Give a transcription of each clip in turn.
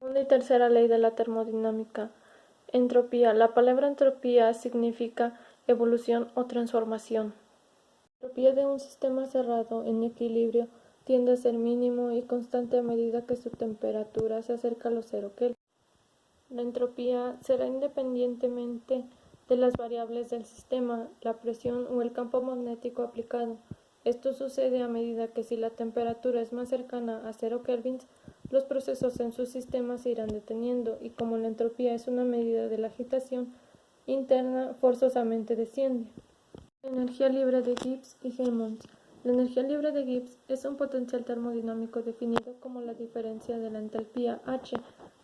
Segunda y tercera ley de la termodinámica. Entropía. La palabra entropía significa evolución o transformación. La entropía de un sistema cerrado en equilibrio tiende a ser mínimo y constante a medida que su temperatura se acerca a los 0 Kelvin. La entropía será independientemente de las variables del sistema, la presión o el campo magnético aplicado. Esto sucede a medida que si la temperatura es más cercana a 0 kelvins, los procesos en su sistema se irán deteniendo y como la entropía es una medida de la agitación interna, forzosamente desciende. Energía libre de Gibbs y Helmholtz. La energía libre de Gibbs es un potencial termodinámico definido como la diferencia de la entalpía H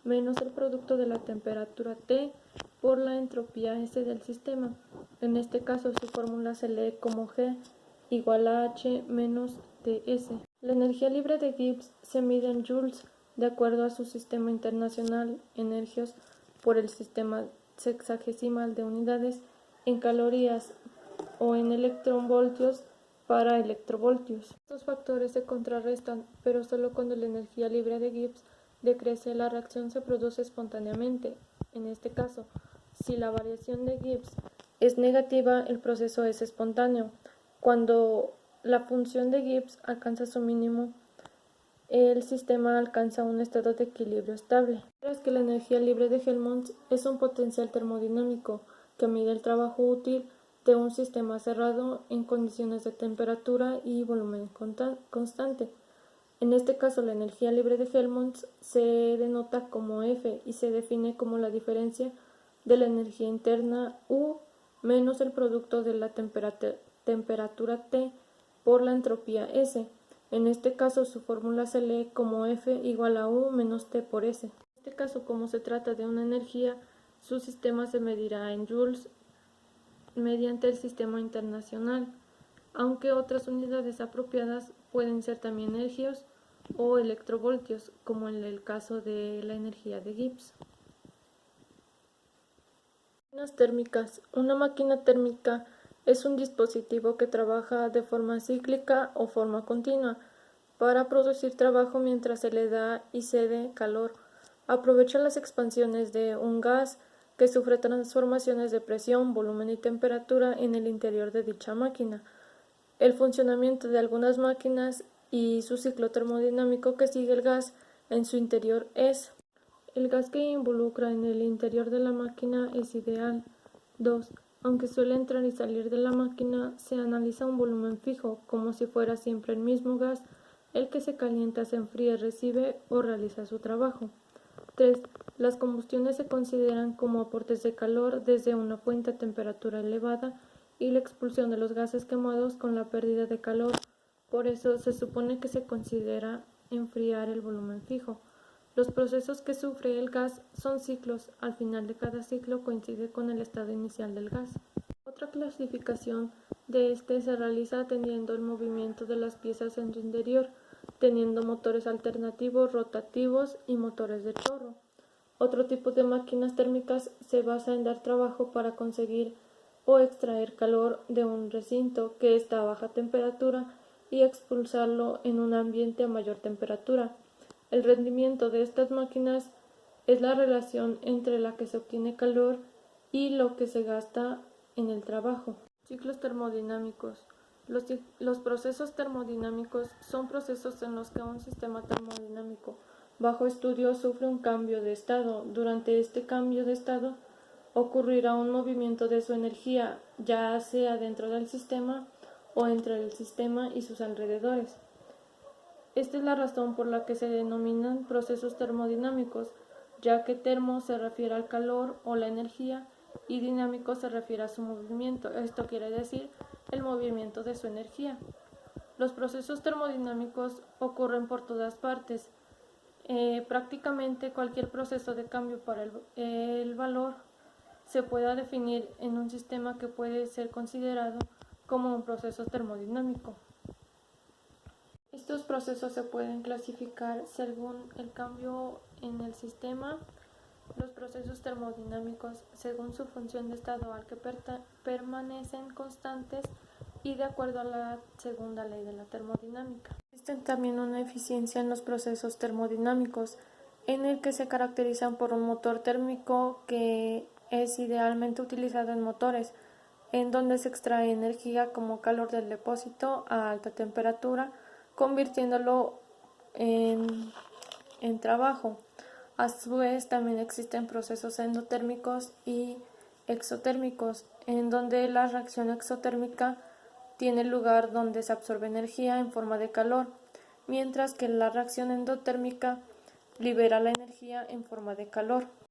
menos el producto de la temperatura T por la entropía S del sistema. En este caso, su fórmula se lee como G igual a H menos TS. La energía libre de Gibbs se mide en joules de acuerdo a su sistema internacional, energios por el sistema sexagesimal de unidades, en calorías o en electronvoltios para electrovoltios. Estos factores se contrarrestan, pero solo cuando la energía libre de Gibbs decrece, la reacción se produce espontáneamente. En este caso, si la variación de Gibbs es negativa, el proceso es espontáneo. Cuando la función de Gibbs alcanza su mínimo, el sistema alcanza un estado de equilibrio estable. Mientras que la energía libre de Helmholtz es un potencial termodinámico que mide el trabajo útil de un sistema cerrado en condiciones de temperatura y volumen constante. En este caso, la energía libre de Helmholtz se denota como F y se define como la diferencia de la energía interna U menos el producto de la temperatura T por la entropía S. En este caso, su fórmula se lee como F igual a U menos T por S. En este caso, como se trata de una energía, su sistema se medirá en joules mediante el sistema internacional, aunque otras unidades apropiadas pueden ser también energios o electrovoltios, como en el caso de la energía de Gibbs. Máquinas térmicas. Una máquina térmica es un dispositivo que trabaja de forma cíclica o forma continua para producir trabajo mientras se le da y cede calor. Aprovecha las expansiones de un gas que sufre transformaciones de presión, volumen y temperatura en el interior de dicha máquina. El funcionamiento de algunas máquinas y su ciclo termodinámico que sigue el gas en su interior es: el gas que involucra en el interior de la máquina es ideal. 2. Aunque suele entrar y salir de la máquina, se analiza un volumen fijo, como si fuera siempre el mismo gas, el que se calienta, se enfría, recibe o realiza su trabajo. 3. Las combustiones se consideran como aportes de calor desde una fuente a temperatura elevada y la expulsión de los gases quemados con la pérdida de calor. Por eso se supone que se considera enfriar el volumen fijo. Los procesos que sufre el gas son ciclos. Al final de cada ciclo coincide con el estado inicial del gas. Otra clasificación de este se realiza atendiendo el movimiento de las piezas en su interior, teniendo motores alternativos, rotativos y motores de chorro. Otro tipo de máquinas térmicas se basa en dar trabajo para conseguir o extraer calor de un recinto que está a baja temperatura y expulsarlo en un ambiente a mayor temperatura. El rendimiento de estas máquinas es la relación entre la que se obtiene calor y lo que se gasta en el trabajo. Ciclos termodinámicos. Los procesos termodinámicos son procesos en los que un sistema termodinámico bajo estudio sufre un cambio de estado. Durante este cambio de estado ocurrirá un movimiento de su energía, ya sea dentro del sistema o entre el sistema y sus alrededores. Esta es la razón por la que se denominan procesos termodinámicos, ya que termo se refiere al calor o la energía y dinámico se refiere a su movimiento. Esto quiere decir el movimiento de su energía. Los procesos termodinámicos ocurren por todas partes. Prácticamente cualquier proceso de cambio para el valor se pueda definir en un sistema que puede ser considerado como un proceso termodinámico. Estos procesos se pueden clasificar según el cambio en el sistema. Los procesos termodinámicos según su función de estado al que permanecen constantes y de acuerdo a la segunda ley de la termodinámica. Existe también una eficiencia en los procesos termodinámicos. en el que se caracterizan por un motor térmico que es idealmente utilizado en motores, en donde se extrae energía como calor del depósito a alta temperatura, convirtiéndolo en trabajo. A su vez, también existen procesos endotérmicos y exotérmicos, en donde la reacción exotérmica tiene lugar donde se absorbe energía en forma de calor, mientras que la reacción endotérmica libera la energía en forma de calor.